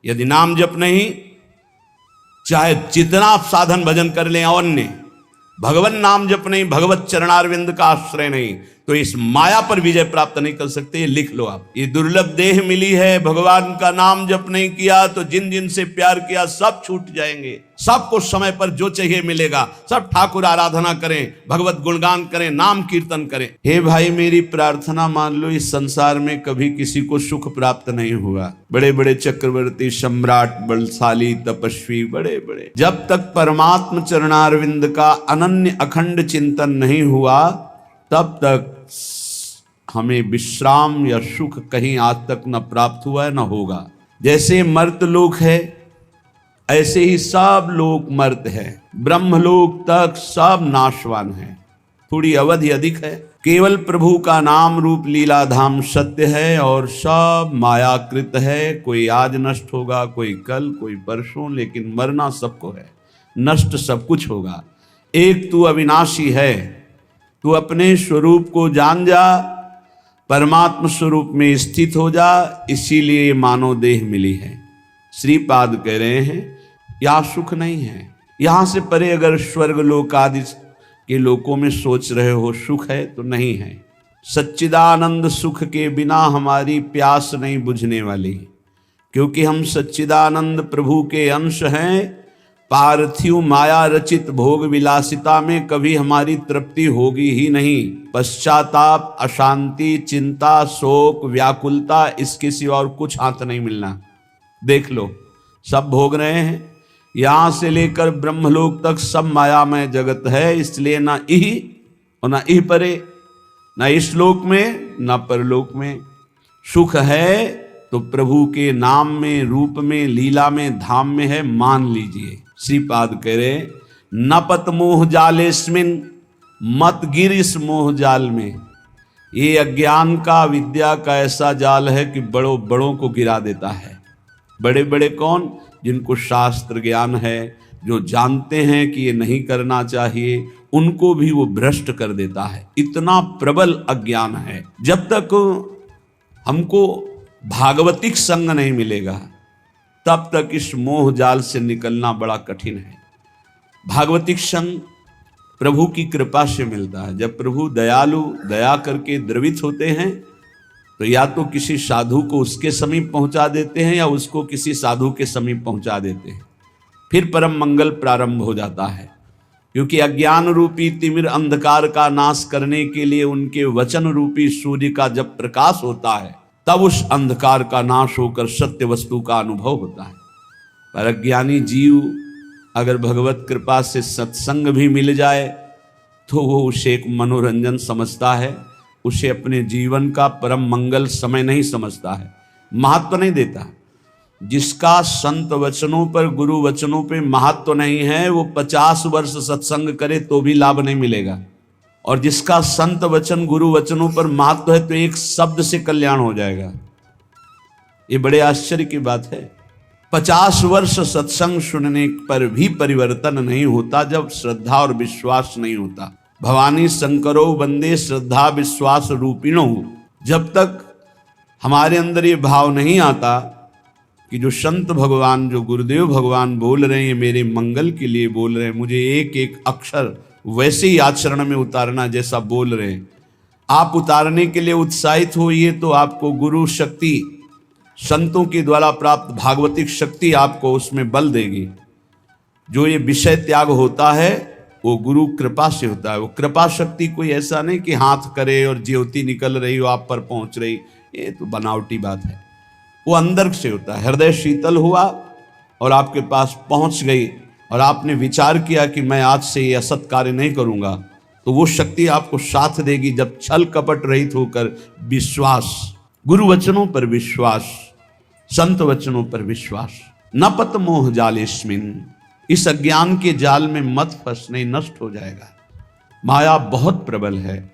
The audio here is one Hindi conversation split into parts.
यदि नाम जप नहीं, चाहे जितना आप साधन भजन कर लें, अन्य भगवान नाम जप नहीं, भगवत चरणारविंद का आश्रय नहीं, तो इस माया पर विजय प्राप्त नहीं कर सकते। ये लिख लो आप। ये दुर्लभ देह मिली है, भगवान का नाम जप नहीं किया तो जिन जिन से प्यार किया सब छूट जाएंगे। सबको समय पर जो चाहिए मिलेगा। सब ठाकुर आराधना करें, भगवत गुणगान करें, नाम कीर्तन करें। हे भाई, मेरी प्रार्थना मान लो, इस संसार में कभी किसी को सुख प्राप्त नहीं हुआ। बड़े बड़े चक्रवर्ती, सम्राट, बलशाली, तपस्वी, बड़े बड़े, जब तक परमात्म चरणारविंद का अनन्य अखंड चिंतन नहीं हुआ, तब तक हमें विश्राम या सुख कहीं आज तक न प्राप्त हुआ है न होगा। जैसे मर्त लोक है, ऐसे ही सब लोक मर्त है। ब्रह्मलोक तक सब नाशवान है। थोड़ी अवधि अधिक है। केवल प्रभु का नाम रूप लीला धाम सत्य है और सब मायाकृत है। कोई आज नष्ट होगा, कोई कल, कोई परसों, लेकिन मरना सबको है, नष्ट सब कुछ होगा। एक तू अविनाशी है। तू अपने स्वरूप को जान जा, परमात्म स्वरूप में स्थित हो जा। इसीलिए मानव देह मिली है। श्रीपाद कह रहे हैं यहाँ सुख नहीं है। यहाँ से परे अगर स्वर्ग लोक आदि के लोकों में सोच रहे हो सुख है, तो नहीं है। सच्चिदानंद सुख के बिना हमारी प्यास नहीं बुझने वाली, क्योंकि हम सच्चिदानंद प्रभु के अंश हैं। पार्थिव माया रचित भोग विलासिता में कभी हमारी तृप्ति होगी ही नहीं। पश्चाताप, अशांति, चिंता, शोक, व्याकुलता, इसके सिवा और कुछ हाथ नहीं मिलना। देख लो, सब भोग रहे हैं। यहां से लेकर ब्रह्मलोक तक सब मायामय जगत है। इसलिए ना इह और ना इह परे, ना इस लोक में ना परलोक में। सुख है तो प्रभु के नाम में, रूप में, लीला में, धाम में है, मान लीजिए। श्रीपाद कह रहे न पत मोह जालेस्मिन, मत गिर इस मोह जाल में। ये अज्ञान का, विद्या का ऐसा जाल है कि बड़ों बड़ों को गिरा देता है। बड़े बड़े कौन? जिनको शास्त्र ज्ञान है, जो जानते हैं कि ये नहीं करना चाहिए, उनको भी वो भ्रष्ट कर देता है। इतना प्रबल अज्ञान है। जब तक हमको भागवतिक संग नहीं मिलेगा, तब तक इस मोह जाल से निकलना बड़ा कठिन है। भागवतिक संग प्रभु की कृपा से मिलता है। जब प्रभु दयालु, दया करके द्रवित होते हैं, तो या तो किसी साधु को उसके समीप पहुंचा देते हैं या उसको किसी साधु के समीप पहुंचा देते हैं। फिर परम मंगल प्रारंभ हो जाता है। क्योंकि अज्ञान रूपी तिमिर अंधकार का नाश करने के लिए उनके वचन रूपी सूर्य का जब प्रकाश होता है, तब उस अंधकार का नाश होकर सत्य वस्तु का अनुभव होता है। पर अज्ञानी जीव अगर भगवत कृपा से सत्संग भी मिल जाए, तो वो उसे एक मनोरंजन समझता है। उसे अपने जीवन का परम मंगल समय नहीं समझता है, महत्व नहीं देता। जिसका संत वचनों पर, गुरु वचनों पे महत्व नहीं है, वो 50 वर्ष सत्संग करे तो भी लाभ नहीं मिलेगा। और जिसका संत वचन, गुरु वचनों पर महत्व है, तो एक शब्द से कल्याण हो जाएगा। ये बड़े आश्चर्य की बात है। 50 वर्ष सत्संग सुनने पर भी परिवर्तन नहीं होता जब श्रद्धा और विश्वास नहीं होता। भवानी शंकरो वंदे श्रद्धा विश्वास रूपिणो। जब तक हमारे अंदर ये भाव नहीं आता कि जो संत भगवान, जो गुरुदेव भगवान बोल रहे हैं, ये मेरे मंगल के लिए बोल रहे हैं, मुझे एक एक अक्षर वैसे ही आचरण में उतारना जैसा बोल रहे हैं, आप उतारने के लिए उत्साहित होइए, तो आपको गुरु शक्ति, संतों के द्वारा प्राप्त भागवतिक शक्ति आपको उसमें बल देगी। जो ये विषय त्याग होता है वो गुरु कृपा से होता है। वो कृपा शक्ति कोई ऐसा नहीं कि हाथ करे और ज्योति निकल रही हो, आप पर पहुंच रही, ये तो बनावटी बात है। वो अंदर से होता है। हृदय शीतल हुआ और आपके पास पहुंच गई और आपने विचार किया कि मैं आज से ये असत कार्य नहीं करूंगा, तो वो शक्ति आपको साथ देगी। जब छल कपट रहित होकर विश्वास, गुरु वचनों पर विश्वास, संत वचनों पर विश्वास। न पत मोह जालेस्मिन, इस अज्ञान के जाल में मत फंस, नहीं नष्ट हो जाएगा। माया बहुत प्रबल है।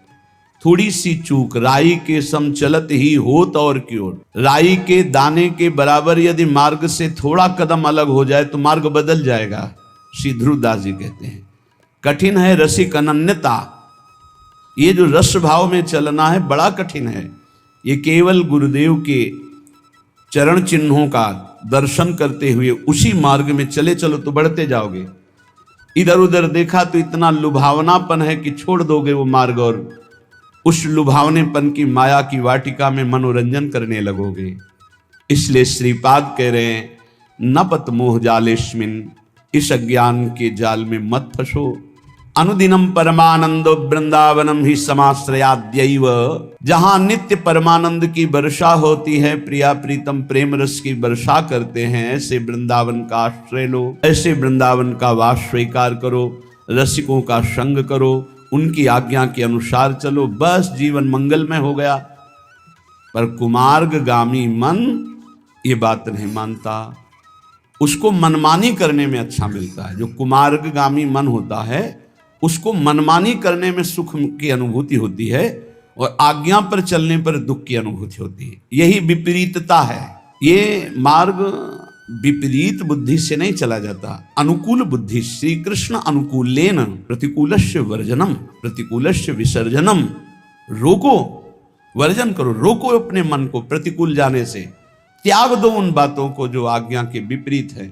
थोड़ी सी चूक, राई के सम चलत ही होत और की ओर। राई के दाने के बराबर यदि मार्ग से थोड़ा कदम अलग हो जाए तो मार्ग बदल जाएगा। श्री ध्रुवदास जी कहते हैं कठिन है रसिक अनन्यता। ये जो रस भाव में चलना है बड़ा कठिन है। ये केवल गुरुदेव के चरण चिन्हों का, दर्शन करते हुए उसी मार्ग में चले चलो तो बढ़ते जाओगे। इधर उधर देखा तो इतना लुभावनापन है कि छोड़ दोगे वो मार्ग और उस लुभावनेपन की माया की वाटिका में मनोरंजन करने लगोगे। इसलिए श्रीपाद कह रहे हैं न पत मोह जालेस्मिन, इस अज्ञान के जाल में मत फंसो। अनुदिनम परमानंदो वृंदावनम ही समाश्रयाद्यैव, जहां नित्य परमानंद की वर्षा होती है, प्रिया प्रीतम प्रेम रस की वर्षा करते हैं, ऐसे वृंदावन का आश्रय लो, ऐसे वृंदावन का वास स्वीकार करो, रसिकों का संग करो, उनकी आज्ञा के अनुसार चलो, बस जीवन मंगलमय हो गया। पर कुमार्गगामी मन ये बात नहीं मानता, उसको मनमानी करने में अच्छा मिलता है। जो कुमार्गगामी मन होता है उसको मनमानी करने में सुख की अनुभूति होती है और आज्ञा पर चलने पर दुख की अनुभूति होती है। यही विपरीतता है। ये मार्ग विपरीत बुद्धि से नहीं चला जाता, अनुकूल बुद्धि। श्री कृष्ण अनुकूलेन प्रतिकूलस्य वर्जनम प्रतिकूलस्य विसर्जनम। रोको, वर्जन करो, रोको अपने मन को प्रतिकूल जाने से, त्याग दो उन बातों को जो आज्ञा के विपरीत है,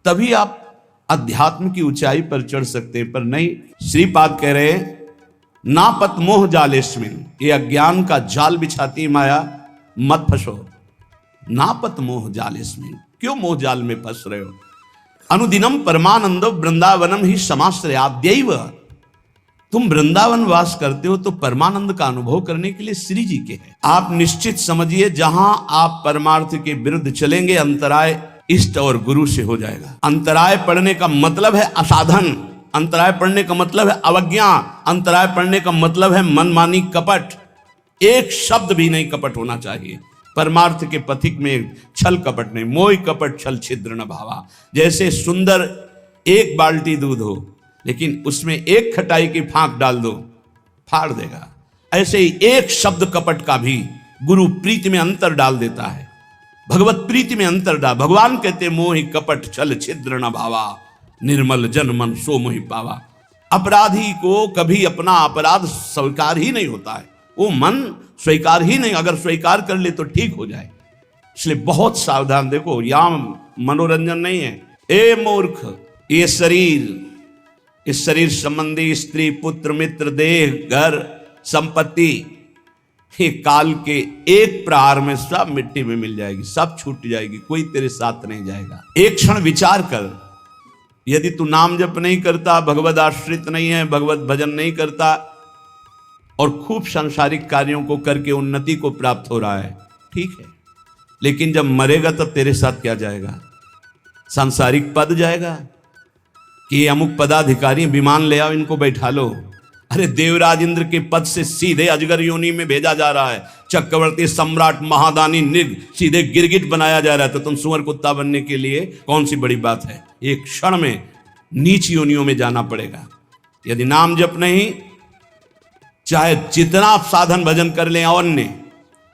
तभी आप अध्यात्म की ऊंचाई पर चढ़ सकते हैं। पर नहीं, श्रीपाद कह रहे नापत मोह जालेस्मिन, ये अज्ञान का जाल बिछाती माया, मत फंसो। नापत मोह जालेस्मिन, क्यों मोह जाल में फंस रहे हो। अनुदिनम परमानंदो वृंदावनम ही समाश्रयाद्यैव, तुम वृंदावन वास करते हो तो परमानंद का अनुभव करने के लिए श्री जी के हैं। आप निश्चित समझिए जहां आप परमार्थ के विरुद्ध चलेंगे अंतराय इष्ट और गुरु से हो जाएगा। अंतराय पड़ने का मतलब है असाधन, अंतराय पड़ने का मतलब है अवज्ञा, अंतराय पड़ने का मतलब है मनमानी कपट। एक शब्द भी नहीं कपट होना चाहिए। परमार्थ के पथिक में छल कपट नहीं, मोह कपट छल छिद्र न भावा। जैसे सुंदर एक बाल्टी दूध हो लेकिन उसमें एक खटाई की फांक डाल दो, फाड़ देगा, ऐसे ही एक शब्द कपट का भी गुरु प्रीति में अंतर डाल देता है, भगवत प्रीति में अंतर डाल। भगवान कहते मोहि कपट छल छिद्र न भावा, निर्मल जन मन सो मोहि पावा। अपराधी को कभी अपना अपराध स्वीकार ही नहीं होता है, वो मन स्वीकार ही नहीं, अगर स्वीकार कर ले तो ठीक हो जाए। इसलिए बहुत सावधान। देखो यहां मनोरंजन नहीं है। ए मूर्ख, ये शरीर, इस शरीर संबंधी स्त्री पुत्र मित्र देह घर संपत्ति, ये काल के एक प्रहार में सब मिट्टी में मिल जाएगी, सब छूट जाएगी, कोई तेरे साथ नहीं जाएगा। एक क्षण विचार कर, यदि तू नाम जप नहीं करता, भगवद आश्रित नहीं है, भगवत भजन नहीं करता और खूब सांसारिक कार्यों को करके उन्नति को प्राप्त हो रहा है, ठीक है, लेकिन जब मरेगा तब तेरे साथ क्या जाएगा? सांसारिक पद जाएगा कि अमुक पदाधिकारी विमान ले आओ, इनको बैठा लो। अरे देवराज इंद्र के पद से सीधे अजगर योनि में भेजा जा रहा है, चक्रवर्ती सम्राट महादानी निग सीधे गिरगिट बनाया जा रहा है, तो तुम सुअर कुत्ता बनने के लिए कौन सी बड़ी बात है? एक क्षण में नीच योनियों में जाना पड़ेगा। यदि नाम जप नहीं, चाहे जितना आप साधन भजन कर लें, अन्य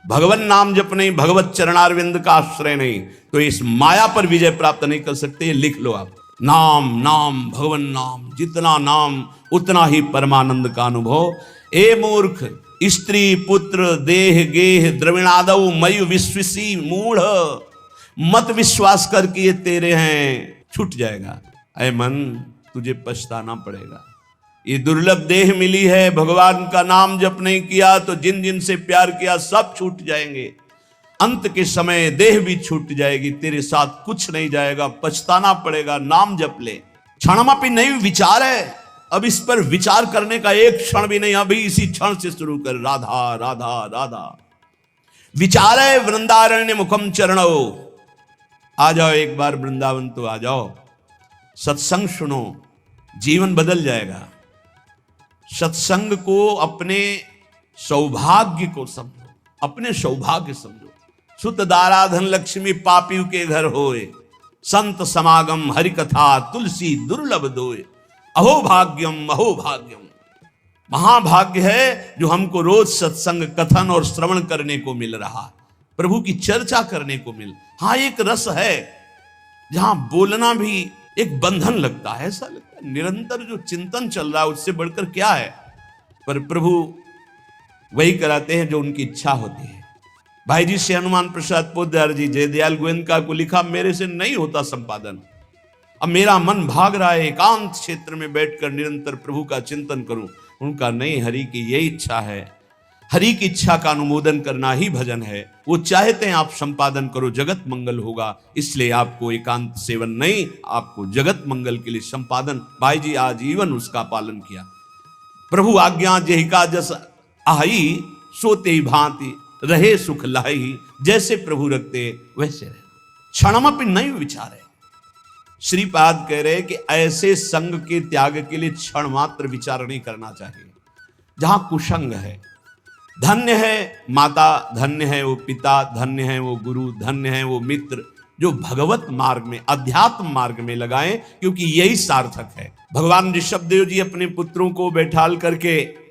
भगवान नाम जप नहीं, भगवत चरणारविंद का आश्रय नहीं, तो इस माया पर विजय प्राप्त नहीं कर सकते। लिख लो आप, नाम नाम भगवान नाम, जितना नाम उतना ही परमानंद का अनुभव। ए मूर्ख, स्त्री पुत्र देह गेह द्रविणादव मयु विश्वसी मूढ़, मत विश्वास कर कि ये तेरे हैं, छूट जाएगा। ऐ मन, तुझे पछताना पड़ेगा। ये दुर्लभ देह मिली है, भगवान का नाम जप नहीं किया तो जिन जिन से प्यार किया सब छूट जाएंगे। अंत के समय देह भी छूट जाएगी, तेरे साथ कुछ नहीं जाएगा, पछताना पड़ेगा। नाम जप ले। क्षणमापि नहीं विचार है, अब इस पर विचार करने का एक क्षण भी नहीं, अभी इसी क्षण से शुरू कर। राधा राधा राधा विचार है। वृंदारण्य मुखम चरणो, आ जाओ एक बार वृंदावन तो आ जाओ, सत्संग सुनो, जीवन बदल जाएगा। सत्संग को अपने सौभाग्य को समझो, अपने सौभाग्य समझो। सुत दाराधन लक्ष्मी पापी के घर होए, संत समागम हरि कथा तुलसी दुर्लभ दोए। अहो भाग्यम अहो भाग्यम, महाभाग्य है जो हमको रोज सत्संग कथन और श्रवण करने को मिल रहा, प्रभु की चर्चा करने को मिल। हाँ, एक रस है जहां बोलना भी एक बंधन लगता है, ऐसा लगता है निरंतर जो चिंतन चल रहा है उससे बढ़कर क्या है। पर प्रभु वही कराते हैं जो उनकी इच्छा होती है। भाई जी से हनुमान प्रसाद पोद्दार जी जयदयाल गोयनका को लिखा, मेरे से नहीं होता संपादन, अब मेरा मन भाग रहा है एकांत क्षेत्र में बैठकर निरंतर प्रभु का चिंतन करूं। उनका नहीं, हरि की यही इच्छा है, हरि की इच्छा का अनुमोदन करना ही भजन है। वो चाहते हैं आप संपादन करो, जगत मंगल होगा, इसलिए आपको एकांत सेवन नहीं, आपको जगत मंगल के लिए संपादन। भाई जी आजीवन उसका पालन किया। प्रभु आज्ञा जेहिका जस आई, सोते ही भांति रहे सुख लाई, जैसे प्रभु रखते वैसे रहे, क्षणमपि नहीं विचारे। श्रीपाद कह रहे कि ऐसे संग के त्याग के लिए क्षण मात्र विचार नहीं करना चाहिए जहां कुसंग है। धन्य है माता, धन्य है वो पिता, धन्य है वो गुरु, धन्य है वो मित्र जो भगवत मार्ग में, अध्यात्म मार्ग में लगाएं, क्योंकि यही सार्थक है। भगवान ऋषभदेव जी अपने पुत्रों को बैठाल करके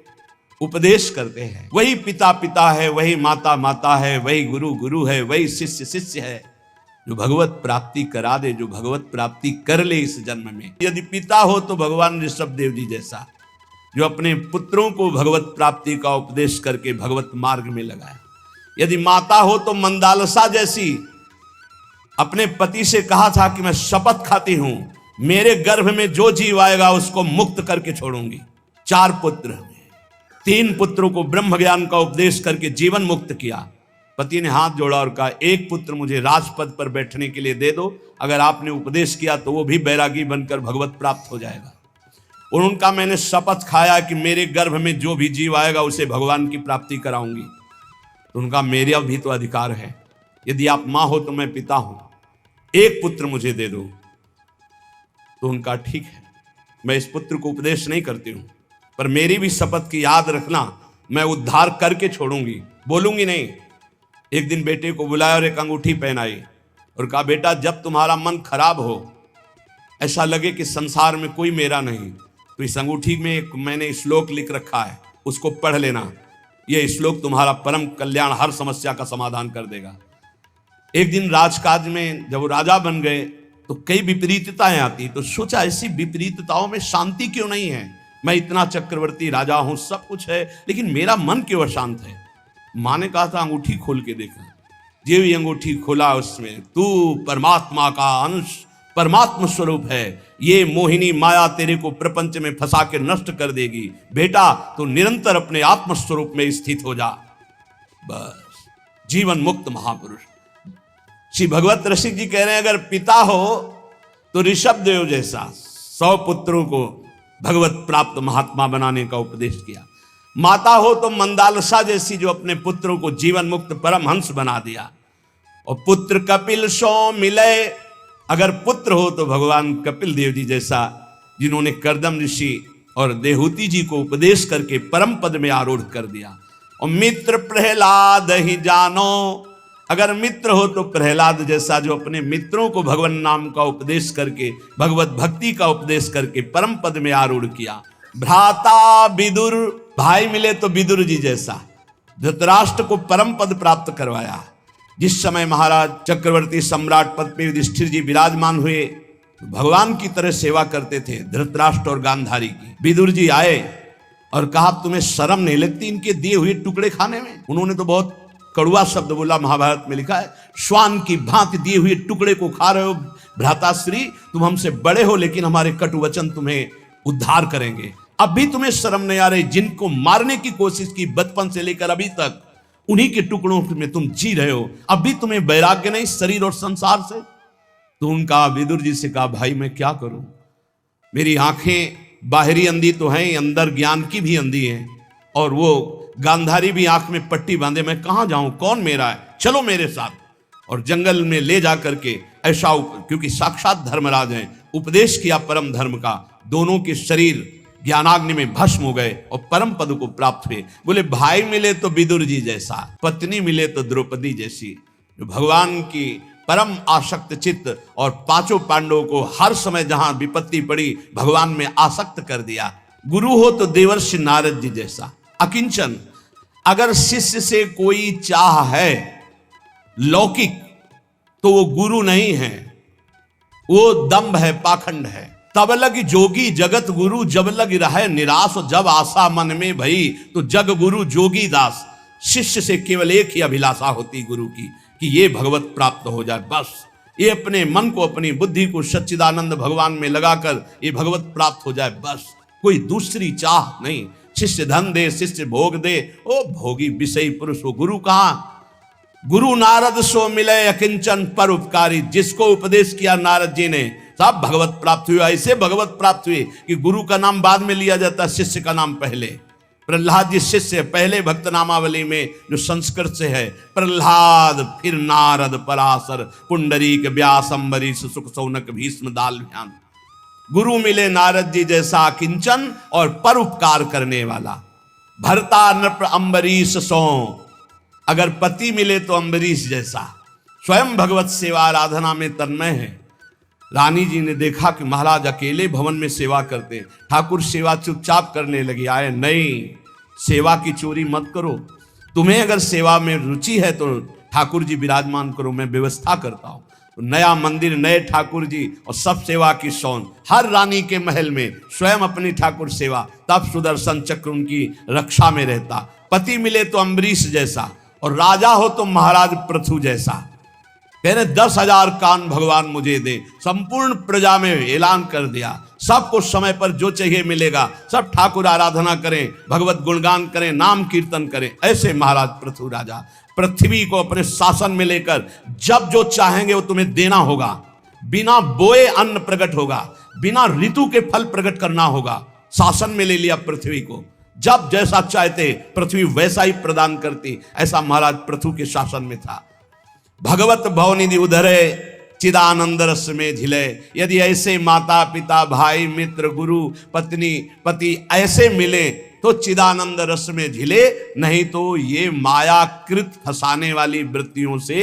उपदेश करते हैं। वही पिता पिता है, वही माता माता है, वही गुरु गुरु है, वही शिष्य शिष्य है, जो भगवत प्राप्ति करा दे, जो भगवत प्राप्ति कर ले इस जन्म में। यदि पिता हो तो भगवान ऋषभदेव जी जैसा, जो अपने पुत्रों को भगवत प्राप्ति का उपदेश करके भगवत मार्ग में लगाया। यदि माता हो तो मंदालसा जैसी, अपने पति से कहा था कि मैं शपथ खाती हूं, मेरे गर्भ में जो जीव आएगा उसको मुक्त करके छोड़ूंगी। 4 पुत्र, 3 पुत्रों को ब्रह्म ज्ञान का उपदेश करके जीवन मुक्त किया। पति ने हाथ जोड़ा और कहा, एक पुत्र मुझे राजपद पर बैठने के लिए दे दो, अगर आपने उपदेश किया तो वो भी बैरागी बनकर भगवत प्राप्त हो जाएगा। और उनका मैंने शपथ खाया कि मेरे गर्भ में जो भी जीव आएगा उसे भगवान की प्राप्ति कराऊंगी। तो उनका मेरा भी तो अधिकार है, यदि आप माँ हो तो मैं पिता हूं, एक पुत्र मुझे दे दो। तो उनका ठीक है, मैं इस पुत्र को उपदेश नहीं करती हूं, पर मेरी भी शपथ की याद रखना, मैं उद्धार करके छोड़ूंगी, बोलूंगी नहीं। एक दिन बेटे को बुलाया और एक अंगूठी पहनाई और कहा, बेटा जब तुम्हारा मन खराब हो, ऐसा लगे कि संसार में कोई मेरा नहीं, तो इस अंगूठी में एक मैंने श्लोक लिख रखा है, उसको पढ़ लेना। यह श्लोक तुम्हारा परम कल्याण, हर समस्या का समाधान कर देगा। एक दिन राजकाज में जब वो राजा बन गए तो कई विपरीतताएं आती, तो सोचा ऐसी विपरीतताओं में शांति क्यों नहीं है। मैं इतना चक्रवर्ती राजा हूं, सब कुछ है, लेकिन मेरा मन क्यों अशांत है। माँ ने कहा था अंगूठी खोल के देखा। जो भी अंगूठी खोला उसमें तू परमात्मा का अंश, परमात्मा स्वरूप है, ये मोहिनी माया तेरे को प्रपंच में फंसा के नष्ट कर देगी। बेटा तो निरंतर अपने आत्म स्वरूप में स्थित हो जा, बस जीवन मुक्त महापुरुष। श्री भगवत रसिक जी कह रहे हैं, अगर पिता हो तो ऋषभदेव जैसा 100 पुत्रों को भगवत प्राप्त महात्मा बनाने का उपदेश किया। माता हो तो मंदालसा जैसी, जो अपने पुत्रों को जीवन मुक्त परमहंस बना दिया। और पुत्र कपिल सो मिले, अगर पुत्र हो तो भगवान कपिल देव जी जैसा, जिन्होंने कर्दम ऋषि और देहूति जी को उपदेश करके परम पद में आरूढ़ कर दिया। और मित्र प्रहलाद ही जानो, अगर मित्र हो तो प्रहलाद जैसा, जो अपने मित्रों को भगवान नाम का उपदेश करके, भगवत भक्ति का उपदेश करके परम पद में आरूढ़ किया। भ्राता विदुर, भाई मिले तो विदुर जी जैसा, धृतराष्ट्र को परम पद प्राप्त करवाया। जिस समय महाराज चक्रवर्ती सम्राट पद पे युधिष्ठिर जी विराजमान हुए, तो भगवान की तरह सेवा करते थे धृतराष्ट्र और गांधारी की। विदुर जी आए और कहा, तुम्हें शर्म नहीं लगती इनके दिए हुए टुकड़े खाने में। उन्होंने तो बहुत कड़ुआ शब्द बोला, महाभारत में लिखा है, श्वान की भांति दिए हुए टुकड़े को खा रहे हो भ्राताश्री, तुम हमसे बड़े हो लेकिन हमारे कटु वचन तुम्हें उद्धार करेंगे। अब भी तुम्हें शर्म नहीं आ रही, जिनको मारने की कोशिश की बचपन से लेकर अभी तक, उन्हीं के टुकड़ों में तुम जी रहे हो, अब भी तुम्हें वैराग्य नहीं शरीर और संसार से। तो उनका विदुर जी से कहा, भाई मैं क्या करूं, मेरी आंखें बाहरी अंधी तो हैं, अंदर ज्ञान की भी अंधी हैं, और वो गांधारी भी आंख में पट्टी बांधे, मैं कहां जाऊं, कौन मेरा है, चलो मेरे साथ। और जंगल में ले जा करके ऐसा, क्योंकि साक्षात धर्मराज हैं, उपदेश किया परम धर्म का। दोनों के शरीर ज्ञानाग्नि में भस्म हो गए और परम पद को प्राप्त हुए। बोले भाई मिले तो विदुर जी जैसा, पत्नी मिले तो द्रौपदी जैसी, जो भगवान की परम आसक्त चित्त, और 5 पांडवों को हर समय जहां विपत्ति पड़ी भगवान में आसक्त कर दिया। गुरु हो तो देवर्षि नारद जी जैसा, अकिंचन। अगर शिष्य से कोई चाह है लौकिक, तो वो गुरु नहीं है, वो दंभ है, पाखंड है। तब लग जोगी जगत गुरु, जब लग रहे निराश, जब आशा मन में भई, तो जग गुरु जोगी दास। शिष्य से केवल एक ही अभिलाषा होती गुरु की कि ये भगवत प्राप्त हो जाए, बस ये अपने मन को, अपनी बुद्धि को सच्चिदानंद भगवान में लगाकर ये भगवत प्राप्त हो जाए, बस कोई दूसरी चाह नहीं। शिष्य धन दे, शिष्य भोग दे, ओ भोगी विषयी पुरुष हो गुरु कहाँ। गुरु नारद सो मिले अकिंचन पर उपकारी, जिसको उपदेश किया नारद जी ने सब भगवत प्राप्त हुआ। ऐसे भगवत प्राप्त हुए कि गुरु का नाम बाद में लिया जाता, शिष्य का नाम पहले। प्रहलाद जी शिष्य पहले भक्त नामावली में जो संस्कृत से है, प्रहलाद फिर नारद पराशर पुंडरीक व्यास अम्बरीश सुख सौनक भीष्म दाल्भ्यान। गुरु मिले नारद जी जैसा किंचन और परोपकार करने वाला। भरता नृप अम्बरीश सो, अगर पति मिले तो अम्बरीश जैसा, स्वयं भगवत सेवा आराधना में तन्मय है। रानी जी ने देखा कि महाराज अकेले भवन में सेवा करते, ठाकुर सेवा चुपचाप करने लगी। आए नहीं, सेवा की चोरी मत करो, तुम्हें अगर सेवा में रुचि है तो ठाकुर जी विराजमान करो, मैं व्यवस्था करता हूँ। तो नया मंदिर, नए ठाकुर जी और सब सेवा की शौन, हर रानी के महल में स्वयं अपनी ठाकुर सेवा, तब सुदर्शन चक्र उनकी रक्षा में रहता। पति मिले तो अम्बरीश जैसा और राजा हो तो महाराज पृथु जैसा। कह रहे 10,000 कान भगवान मुझे दे, संपूर्ण प्रजा में ऐलान कर दिया, सबको समय पर जो चाहिए मिलेगा, सब ठाकुर आराधना करें, भगवत गुणगान करें, नाम कीर्तन करें। ऐसे महाराज पृथु राजा पृथ्वी को अपने शासन में लेकर जब जो चाहेंगे वो तुम्हें देना होगा। बिना बोए अन्न प्रकट होगा, बिना ऋतु के फल प्रकट करना होगा। शासन में ले लिया पृथ्वी को, जब जैसा चाहते पृथ्वी वैसा ही प्रदान करती। ऐसा महाराज पृथु के शासन में था। भगवत भवनिधि उधरे चिदानंद रस में झिले, यदि ऐसे माता पिता भाई मित्र गुरु पत्नी पति ऐसे मिले तो चिदानंद रस में झिले, नहीं तो ये मायाकृत फंसाने वाली वृत्तियों से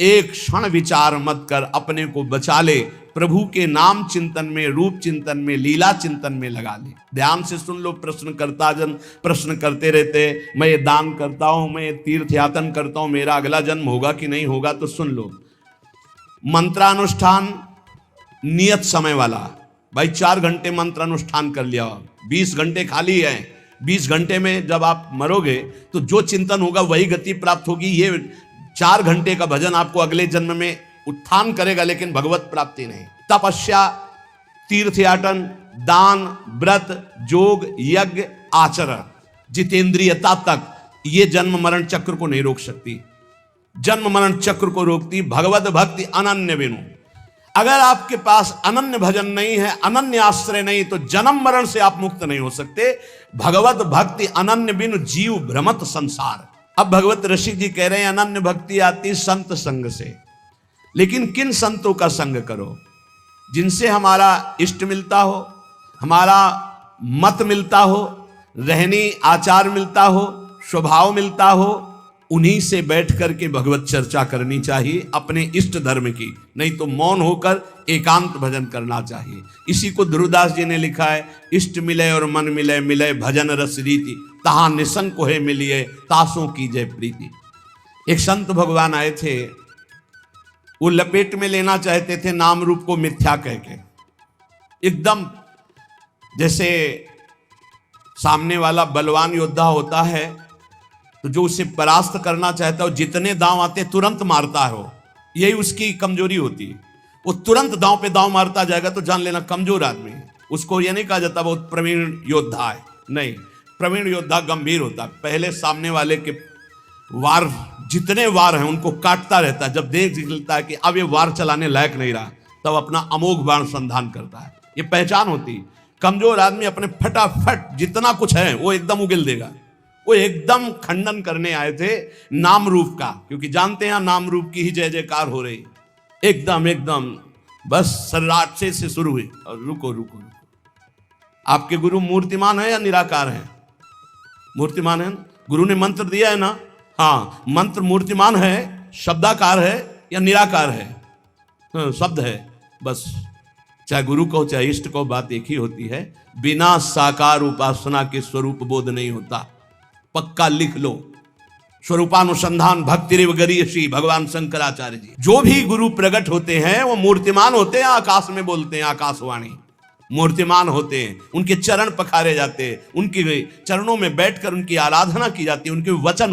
एक क्षण विचार मत कर, अपने को बचा ले। प्रभु के नाम चिंतन में, रूप चिंतन में, लीला चिंतन में लगा ले। ध्यान से सुन लो, प्रश्नकर्ता जन प्रश्न करते रहते, मैं ये दान करता हूं, मैं ये तीर्थ यातन करता हूं, मेरा अगला जन्म होगा कि नहीं होगा। तो सुन लो, मंत्रानुष्ठान नियत समय वाला, भाई 4 घंटे मंत्रानुष्ठान कर लिया, 20 घंटे खाली है, 20 घंटे में जब आप मरोगे तो जो चिंतन होगा वही गति प्राप्त होगी। ये 4 घंटे का भजन आपको अगले जन्म में उत्थान करेगा, लेकिन भगवत प्राप्ति नहीं। तपस्या, तीर्थयाटन, दान, व्रत, जोग, यज्ञ, आचरण, जितेंद्रियता तक ये जन्म मरण चक्र को नहीं रोक सकती। जन्म मरण चक्र को रोकती भगवत भक्ति अनन्य बिनु। अगर आपके पास अनन्य भजन नहीं है, अनन्य आश्रय नहीं, तो जन्म मरण से आप मुक्त नहीं हो सकते। भगवत भक्ति अनन्य बिनु जीव भ्रमत संसार। अब भगवत ऋषि जी कह रहे हैं अनन्य भक्ति आती संत संग से, लेकिन किन संतों का संग करो? जिनसे हमारा इष्ट मिलता हो, हमारा मत मिलता हो, रहनी आचार मिलता हो, स्वभाव मिलता हो, उन्हीं से बैठ करके भगवत चर्चा करनी चाहिए अपने इष्ट धर्म की। नहीं तो मौन होकर एकांत भजन करना चाहिए। इसी को ध्रुवदास जी ने लिखा है, इष्ट मिले और मन मिले, मिले भजन रस रीति, तहां निसन कोहे मिलिए, तासों की जय प्रीति। एक संत भगवान आए थे, वो लपेट में लेना चाहते थे नाम रूप को मिथ्या कह के। एकदम जैसे सामने वाला बलवान योद्धा होता है तो जो उसे परास्त करना चाहता है, जितने दांव आते तुरंत मारता है, यही उसकी कमजोरी होती है। वो तुरंत दांव पे दांव मारता जाएगा तो जान लेना कमजोर आदमी है। उसको ये नहीं कहा जाता बहुत प्रवीण योद्धा है, नहीं, प्रवीण योद्धा गंभीर होता है। पहले सामने वाले के वार, जितने वार हैं उनको काटता रहता है। जब देख निकलता है कि अब ये वार चलाने लायक नहीं रहा, तब अपना अमोघ बाण संधान करता है। ये पहचान होती है। कमजोर आदमी अपने फटाफट जितना कुछ है वो एकदम उगिल देगा। वो एकदम खंडन करने आए थे नाम रूप का, क्योंकि जानते हैं नाम रूप की ही जय जयकार हो रही। एकदम एकदम बस सर्राटे से शुरू हुई और रुको रुको रुको। आपके गुरु मूर्तिमान है या निराकार है? मूर्तिमान है। गुरु ने मंत्र दिया है ना, हाँ, मंत्र मूर्तिमान है, शब्दाकार है या निराकार है? हाँ, शब्द है बस। चाहे गुरु को चाहे इष्ट को, बात एक ही होती है। बिना साकार उपासना के स्वरूप बोध नहीं होता। पक्का लिख लो, स्वरूपानुसंधान भक्ति रेव गरीयसी, भगवान शंकराचार्य जी। जो भी गुरु प्रकट होते हैं वो मूर्तिमान होते हैं, आकाश में बोलते हैं आकाशवाणी। मूर्तिमान होते हैं, उनके चरण पखारे जाते हैं, उनके चरणों में बैठकर उनकी आराधना की जाती है, उनके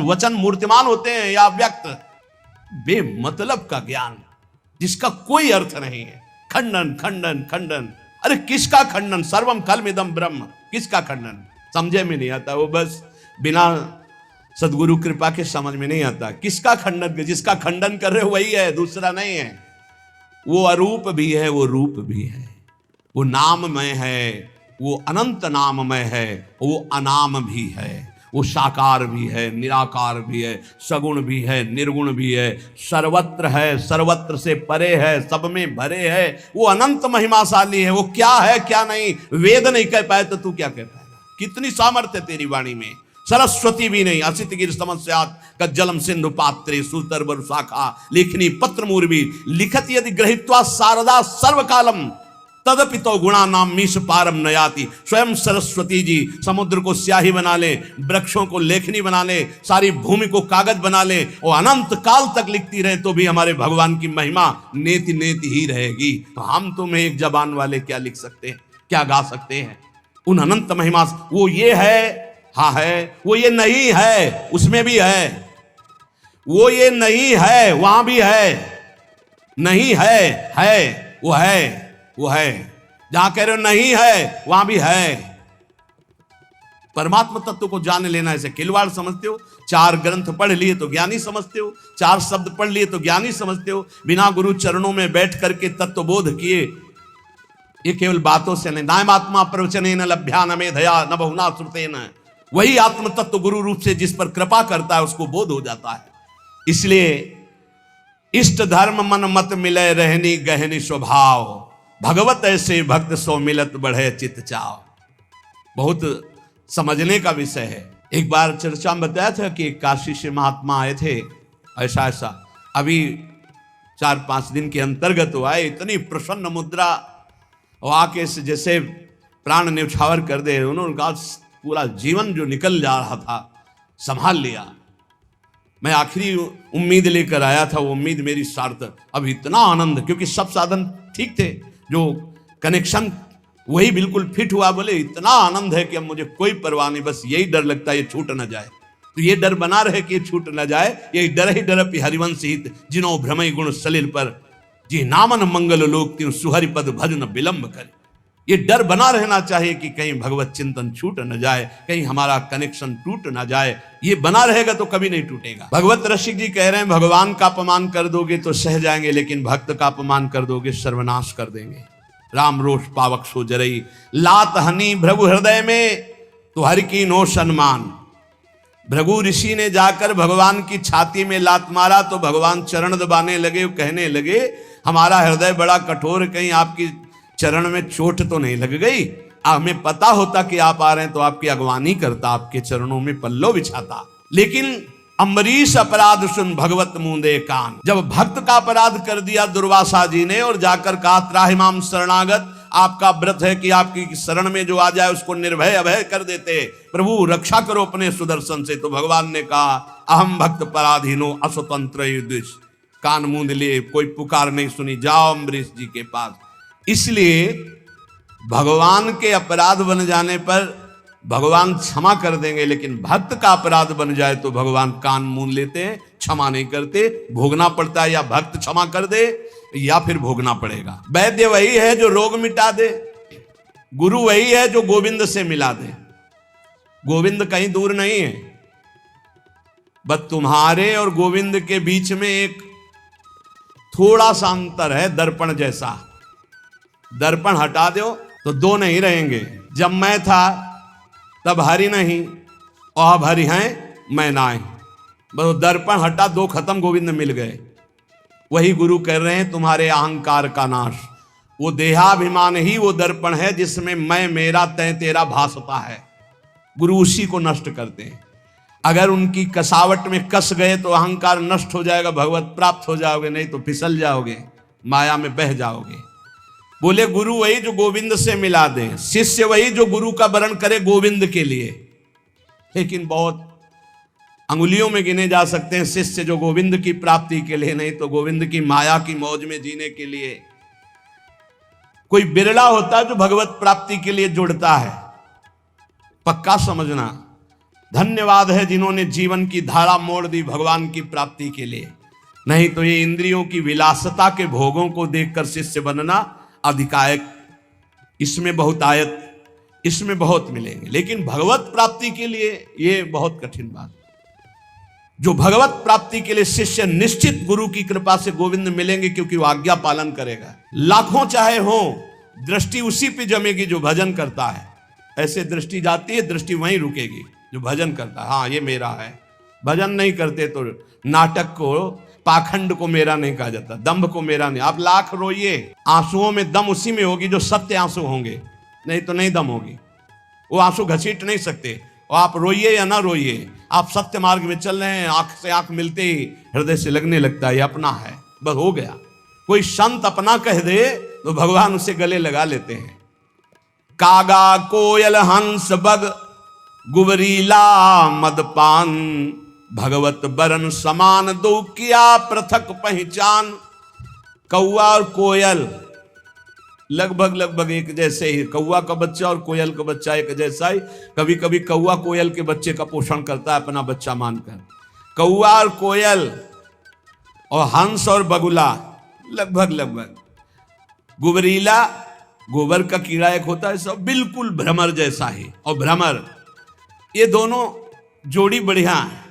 वचन मूर्तिमान होते हैं या व्यक्त। बेमतलब का ज्ञान जिसका कोई अर्थ नहीं है, खंडन खंडन खंडन। अरे किसका खंडन? सर्वम खलमिदम ब्रह्म, किसका खंडन? समझे में नहीं आता, वो बस बिना सदगुरु कृपा के समझ में नहीं आता। किसका खंडन? जिसका खंडन कर रहे हो वही है, दूसरा नहीं है। वो अरूप भी है, वो रूप भी है, वो नाममय है, वो अनंत नाममय है, वो अनाम भी है, वो साकार भी है, निराकार भी है, सगुण भी है, निर्गुण भी है, सर्वत्र है, सर्वत्र से परे है, सब में भरे है। वो अनंत महिमाशाली है। वो क्या है क्या नहीं वेद नहीं कह पाए तो तू क्या कह पाएगा? कितनी सामर्थ्य तेरी वाणी में। सरस्वती भी नहीं, असित गिर समस्यात कज्जलम सिंधु पात्रे सुतर शाखा लेखनी पत्र मूर्वी लिखत यदि ग्रहित्वा शारदा सर्वकालम तदपि तो गुणा नाम मीश पारम नयाति। स्वयं सरस्वती जी समुद्र को स्याही बना ले, वृक्षों को लेखनी बना ले, सारी भूमि को कागज बना ले और अनंत काल तक लिखती रहे तो भी हमारे भगवान की महिमा नेति नेति ही रहेगी। तो हम तुम्हें एक जबान वाले क्या लिख सकते हैं, क्या गा सकते हैं उन अनंत महिमा? वो ये है, हाँ है, वो ये नहीं है, उसमें भी है, वो ये नहीं है, वहां भी है, नहीं है, वो है, वो है, जहां कह रहे हो नहीं है वहां भी है। परमात्मा तत्व को जान लेना ऐसे खिलवाड़ समझते हो? 4 ग्रंथ पढ़ लिए तो ज्ञानी समझते हो, 4 शब्द पढ़ लिए तो ज्ञानी समझते हो, बिना गुरु चरणों में बैठ करके तत्वबोध किए। ये केवल बातों से नहीं, नायम आत्मा प्रवचने न लभ्या न मेधया न बहुना श्रुते न। वही आत्म तत्व गुरु रूप से जिस पर कृपा करता है उसको बोध हो जाता है। इसलिए इष्ट धर्म मन मत मिले रहनी गहनी स्वभाव, भगवत ऐसे भक्त सो मिलत बढ़े चित चाव। बहुत समझने का विषय है। एक बार चर्चा में बताया था कि काशी से महात्मा आए थे, ऐसा अभी 4-5 दिन के अंतर्गत वो आए, इतनी प्रसन्न मुद्रा और आके से जैसे प्राण न्यौछावर कर दे। उन्होंने कहा पूरा जीवन जो निकल जा रहा था संभाल लिया। मैं आखिरी उम्मीद लेकर आया था, वो उम्मीद मेरी सार्थक। अब इतना आनंद, क्योंकि सब साधन ठीक थे, जो कनेक्शन वही बिल्कुल फिट हुआ। बोले इतना आनंद है कि अब मुझे कोई परवाह नहीं, बस यही डर लगता है ये छूट न जाए। तो ये डर बना रहे कि ये छूट न जाए। ये डर ही डर हरिवंश हित जिनो भ्रमई गुण सलिल पर, जी नामन मंगल लोक त्यों सुहरि पद भजन विलंब करे। ये डर बना रहना चाहिए कि कहीं भगवत चिंतन छूट न जाए, कहीं हमारा कनेक्शन टूट न जाए। ये बना रहेगा तो कभी नहीं टूटेगा। भगवत रसिक जी कह रहे हैं भगवान का अपमान कर दोगे तो सह जाएंगे, लेकिन भक्त का अपमान कर दोगे सर्वनाश कर देंगे। राम रोष पावक सो जरई, लात हनी भृगु हृदय में तो हर की नो सम्मान। भृगु ऋषि ने जाकर भगवान की छाती में लात मारा तो भगवान चरण दबाने लगे, कहने लगे हमारा हृदय बड़ा कठोर, कहीं आपकी चरण में चोट तो नहीं लग गई? हमें पता होता कि आप आ रहे हैं तो आपकी अगवानी करता, आपके चरणों में पल्लो बिछाता। लेकिन अम्बरीश अपराध सुन भगवत मुंदे कान। जब भक्त का अपराध कर दिया दुर्वासा जी ने और जाकर कहा त्राहिमाम शरणागत, आपका व्रत है कि आपकी शरण में जो आ जाए उसको निर्भय अभय कर देते, प्रभु रक्षा करो अपने सुदर्शन से। तो भगवान ने कहा अहम भक्त पराधीनो अस्वतंत्र युधिष्ठ। कान मूंद लिए, कोई पुकार नहीं सुनी, जाओ अम्बरीश जी के पास। इसलिए भगवान के अपराध बन जाने पर भगवान क्षमा कर देंगे, लेकिन भक्त का अपराध बन जाए तो भगवान कान मूंद लेते हैं, क्षमा नहीं करते। भोगना पड़ता है, या भक्त क्षमा कर दे या फिर भोगना पड़ेगा। वैद्य वही है जो रोग मिटा दे, गुरु वही है जो गोविंद से मिला दे। गोविंद कहीं दूर नहीं है, बस तुम्हारे और गोविंद के बीच में एक थोड़ा सा अंतर है, दर्पण जैसा। दर्पण हटा दो तो दो नहीं रहेंगे। जब मैं था तब हरि नहीं और अब हरि हैं मैं नाय। बस दर्पण हटा, दो खत्म, गोविंद मिल गए। वही गुरु कह रहे हैं तुम्हारे अहंकार का नाश। वो देहाभिमान ही वो दर्पण है जिसमें मैं मेरा तय तेरा भासता है। गुरु उसी को नष्ट करते हैं। अगर उनकी कसावट में कस गए तो अहंकार नष्ट हो जाएगा, भगवत प्राप्त हो जाओगे, नहीं तो फिसल जाओगे, माया में बह जाओगे। बोले गुरु वही जो गोविंद से मिला दे, शिष्य वही जो गुरु का वरण करे गोविंद के लिए। लेकिन बहुत अंगुलियों में गिने जा सकते हैं शिष्य जो गोविंद की प्राप्ति के लिए, नहीं तो गोविंद की माया की मौज में जीने के लिए। कोई बिरला होता है जो भगवत प्राप्ति के लिए जुड़ता है। पक्का समझना, धन्यवाद है जिन्होंने जीवन की धारा मोड़ दी भगवान की प्राप्ति के लिए। नहीं तो ये इंद्रियों की विलासता के भोगों को देखकर शिष्य बनना अधिकायक, इसमें बहुत आयत, इसमें बहुत मिलेंगे। लेकिन भगवत प्राप्ति के लिए ये बहुत कठिन बात। जो भगवत प्राप्ति के लिए शिष्य निश्चित गुरु की कृपा से गोविंद मिलेंगे, क्योंकि वो आज्ञा पालन करेगा। लाखों चाहे हो, दृष्टि उसी पे जमेगी जो भजन करता है। ऐसे दृष्टि जाती है, दृष्टि वहीं रुकेगी जो भजन करता है। हाँ ये मेरा है। भजन नहीं करते तो नाटक को, पाखंड को मेरा नहीं कहा जाता, दंभ को मेरा नहीं। आप लाख रोइए, आंसुओं में दम उसी में होगी जो सत्य आंसू होंगे, नहीं तो नहीं दम होगी। वो आंसू घसीट नहीं सकते। और आप रोइए या ना रोइए, आप सत्य मार्ग में चल रहे हैं, आंख से आंख मिलते ही हृदय से लगने लगता है ये अपना है, बस हो गया। कोई संत अपना कह दे तो भगवान उसे गले लगा लेते हैं। कागा कोयल हंस बग गुबरीला मदपान, भगवत बरन समान दो किया पृथक पहचान। कौआ और कोयल लगभग एक जैसे ही, कौआ का बच्चा और कोयल का बच्चा एक जैसा ही। कभी कभी कौआ कोयल के बच्चे का पोषण करता है अपना बच्चा मानकर। कौआ और कोयल और हंस और बगुला लगभग। गुबरीला, गोबर का कीड़ा एक होता है, सब बिल्कुल भ्रमर जैसा ही। और भ्रमर, ये दोनों जोड़ी बढ़िया है।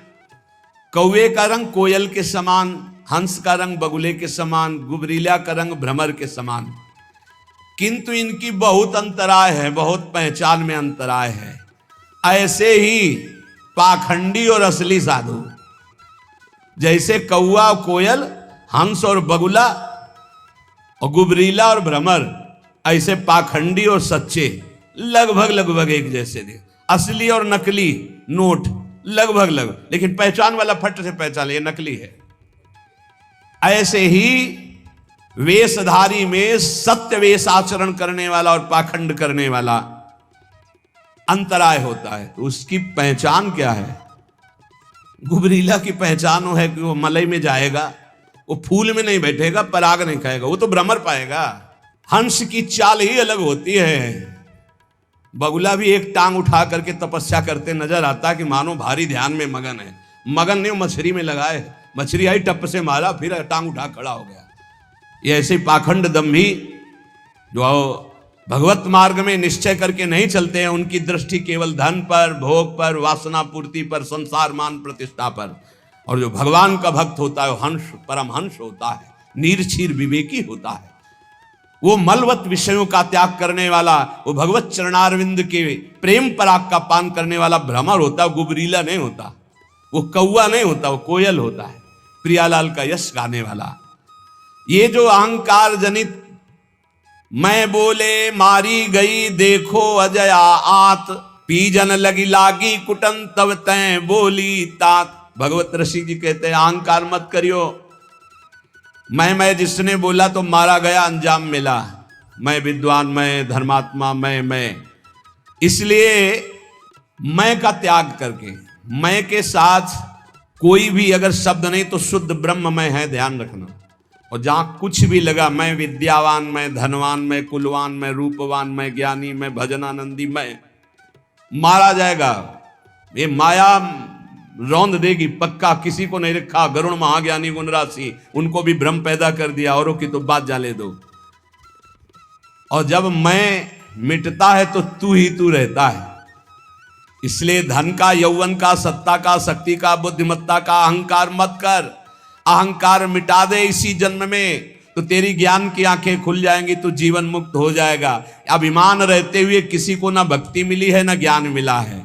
कौवे का रंग कोयल के समान, हंस का रंग बगुले के समान, गुबरीला का रंग भ्रमर के समान। किंतु इनकी बहुत अंतराय है, बहुत पहचान में अंतराय है। ऐसे ही पाखंडी और असली साधु, जैसे कौआ कोयल, हंस और बगुला और गुबरीला और भ्रमर, ऐसे पाखंडी और सच्चे लगभग एक जैसे थे। असली और नकली नोट लगभग, लेकिन पहचान वाला फट से पहचान, ये नकली है। ऐसे ही वेशधारी में सत्य वेश आचरण करने वाला और पाखंड करने वाला अंतराय होता है। तो उसकी पहचान क्या है? गुबरीला की पहचान वो है कि वो मलई में जाएगा, वो फूल में नहीं बैठेगा, पराग नहीं खाएगा, वो तो भ्रमर पाएगा। हंस की चाल ही अलग होती है। बगुला भी एक टांग उठा करके तपस्या करते नजर आता कि मानो भारी ध्यान में मगन है। मगन नहीं, मछली में लगाए, मछली आई टप से मारा, फिर टांग उठा खड़ा हो गया। ये ऐसे पाखंड दम्भी जो भगवत मार्ग में निश्चय करके नहीं चलते हैं, उनकी दृष्टि केवल धन पर, भोग पर, वासना पूर्ति पर, संसार मान प्रतिष्ठा पर। और जो भगवान का भक्त होता है वो हंस, परम हंस होता है, नीरछीर विवेकी होता है। वो मलवत विषयों का त्याग करने वाला, वो भगवत चरणारविंद के प्रेम पराग का पान करने वाला भ्रमर होता है। गुबरीला नहीं होता, वो कौआ नहीं होता, वो कोयल होता है, प्रियालाल का यश गाने वाला। ये जो अहंकार जनित मैं बोले मारी गई देखो अजया आत, पीजन लगी लागी कुटन तब तय बोली तात। भगवत ऋषि जी कहते हैं अहंकार मत करियो। मैं जिसने बोला तो मारा गया, अंजाम मिला। मैं विद्वान, मैं धर्मात्मा, मैं। इसलिए मैं का त्याग करके, मैं के साथ कोई भी अगर शब्द नहीं तो शुद्ध ब्रह्म मैं है, ध्यान रखना। और जहां कुछ भी लगा, मैं विद्यावान, मैं धनवान, मैं कुलवान, मैं रूपवान, मैं ज्ञानी, मैं भजनानंदी, मैं, मारा जाएगा। ये माया रौंद देगी पक्का। किसी को नहीं रखा, गरुण महाज्ञानी गुण राशि, उनको भी भ्रम पैदा कर दिया, औरों की तो बात जाले दो। और जब मैं मिटता है तो तू ही तू रहता है। इसलिए धन का, यौवन का, सत्ता का, शक्ति का, बुद्धिमत्ता का अहंकार मत कर। अहंकार मिटा दे इसी जन्म में तो तेरी ज्ञान की आंखें खुल जाएंगी, तो जीवन मुक्त हो जाएगा। अभिमान रहते हुए किसी को ना भक्ति मिली है ना ज्ञान मिला है।